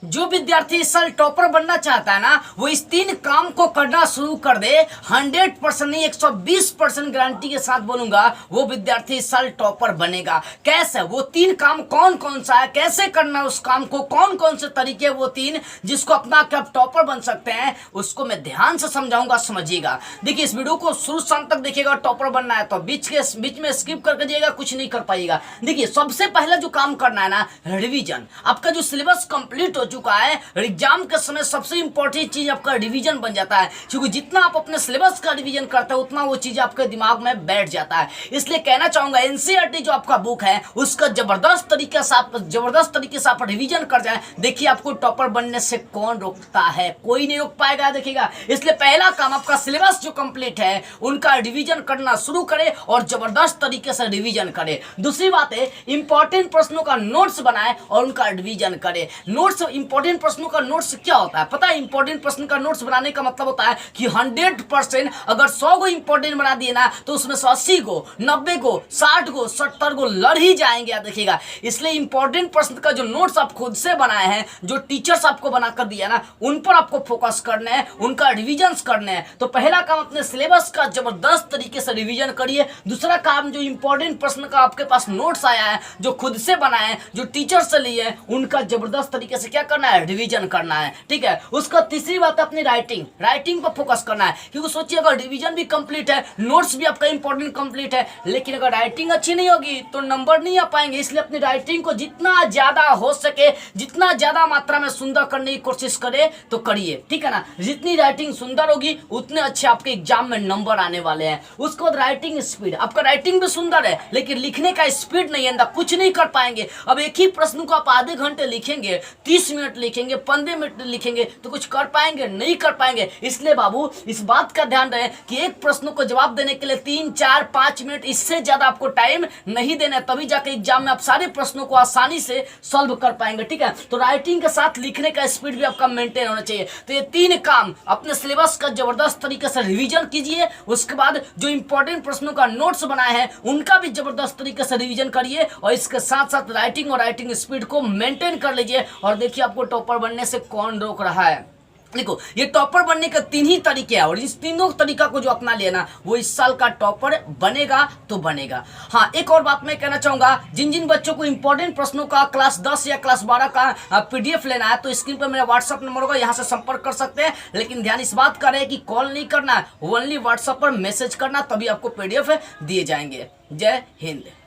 जो विद्यार्थी इस साल टॉपर बनना चाहता है ना, वो इस 3 काम को करना शुरू कर दे। 100% नहीं, 120% गारंटी के साथ बोलूंगा, वो विद्यार्थी इस साल टॉपर बनेगा। कैसे? वो 3 काम कौन कौन सा है, कैसे करना है उस काम को, कौन कौन से तरीके वो 3 जिसको अपना के आप टॉपर बन सकते हैं, उसको मैं ध्यान से समझाऊंगा, समझिएगा। देखिए, इस वीडियो को शुरू से अंत तक देखिएगा। टॉपर बनना है तो बीच में स्किप करके जाइएगा, कुछ नहीं कर पाइएगा। देखिए, सबसे पहला जो काम करना है ना, रिवीजन। आपका जो सिलेबस कंप्लीट हो चुका है, एग्जाम के समय सबसे इंपॉर्टेंट चीज आपका रिवीजन बन जाता है, क्योंकि जितना आप अपने सिलेबस का रिवीजन करते हैं उतना वो चीज आपके दिमाग में बैठ जाता है। इसलिए कहना चाहूंगा, एनसीईआरटी जो आपका बुक है उसका जबरदस्त तरीके से आप रिवीजन कर जाए। देखिए, आपको टॉपर बनने से कौन रोकता है? कोई नहीं रोक पाएगा। देखिएगा, इसलिए पहला काम, आपका सिलेबस जो कंप्लीट है उनका रिवीजन करना शुरू करें और जबरदस्त तरीके से रिवीजन करें। दूसरी बात है, इंपॉर्टेंट प्रश्नों का नोट्स बनाए और उनका रिवीजन करें। नोट्स, इंपॉर्टेंट प्रश्नों का नोट्स क्या होता है पता है? इंपॉर्टेंट प्रश्न का नोट्स बनाने का मतलब होता है कि 100% अगर 100 को इंपॉर्टेंट बना दिए ना, तो उसमें से 80 को, 90 को, 60 को, 70 को लड़ ही जाएंगे। आप देखिएगा, इसलिए इंपॉर्टेंट प्रश्न का जो नोट्स आप खुद से बनाए हैं, जो टीचर्स आपको बनाकर दिया ना, उन पर आपको फोकस करना है, उनका रिवीजन करना है। तो पहला काम, अपने सिलेबस का जबरदस्त तरीके से रिवीजन करिए। दूसरा काम, जो इंपॉर्टेंट प्रश्न का आपके पास नोट्स आया है, जो खुद से बनाए, जो टीचर से लिए, उनका जबरदस्त तरीके से क्या करना है? रिवीजन करना है। ठीक है। उसका तीसरी बात है, अपनी राइटिंग पर फोकस करना है। क्योंकि सोचिए, अगर रिवीजन भी कंप्लीट है, नोट्स भी आपका इंपॉर्टेंट कंप्लीट है, लेकिन अगर राइटिंग अच्छी नहीं होगी तो नंबर नहीं आ पाएंगे। इसलिए अपनी राइटिंग को जितना ज्यादा हो सके, जितना ज्यादा मात्रा में सुंदर करने की कोशिश करे तो करिए। ठीक है ना? जितनी राइटिंग सुंदर होगी उतने अच्छे आपके एग्जाम में नंबर आने वाले हैं। उसके बाद राइटिंग स्पीड, आपका राइटिंग भी सुंदर है लेकिन लिखने का स्पीड नहीं है, कुछ नहीं कर पाएंगे। अब एक ही प्रश्न को आप आधे घंटे लिखेंगे, 30 मिनट लिखेंगे, 15 मिनट लिखेंगे, तो कुछ कर पाएंगे? नहीं कर पाएंगे। इसलिए बाबू, इस बात का ध्यान रहे कि एक प्रश्न को जवाब देने के लिए 3, 4, 5 मिनट, इससे ज्यादा आपको टाइम नहीं देना है। तभी जाकर एग्जाम में आप सारे प्रश्नों को आसानी से सॉल्व कर पाएंगे। ठीक है। तो राइटिंग के साथ लिखने का स्पीड भी आपका मेंटेन होना चाहिए। तो ये 3 काम, अपने सिलेबस का जबरदस्त तरीके से रिवीजन कीजिए। उसके बाद जो इंपॉर्टेंट प्रश्नों का नोट्स बनाए हैं उनका भी जबरदस्त तरीके से रिवीजन करिए, और इसके साथ साथ राइटिंग स्पीड को मेंटेन कर लीजिए। और देखिए, आपको टॉपर बनने से कौन रोक रहा है। देखो, ये टॉपर बनने के 3 ही तरीके हैं, और इस तीनों तरीका को जो अपना लिया ना, वो इस साल का टॉपर बनेगा तो बनेगा। हाँ, एक और बात मैं कहना चाहूंगा, जिन जिन बच्चों को इंपॉर्टेंट प्रश्नों का क्लास 10 या क्लास 12 का पीडीएफ लेना है, तो स्क्रीन पर मेरा व्हाट्सअप नंबर होगा, यहाँ से संपर्क कर सकते हैं। लेकिन ध्यान इस बात का रहे कि कॉल नहीं करना है, ओनली व्हाट्सअप पर मैसेज करना, तभी आपको पीडीएफ दिए जाएंगे। जय हिंद।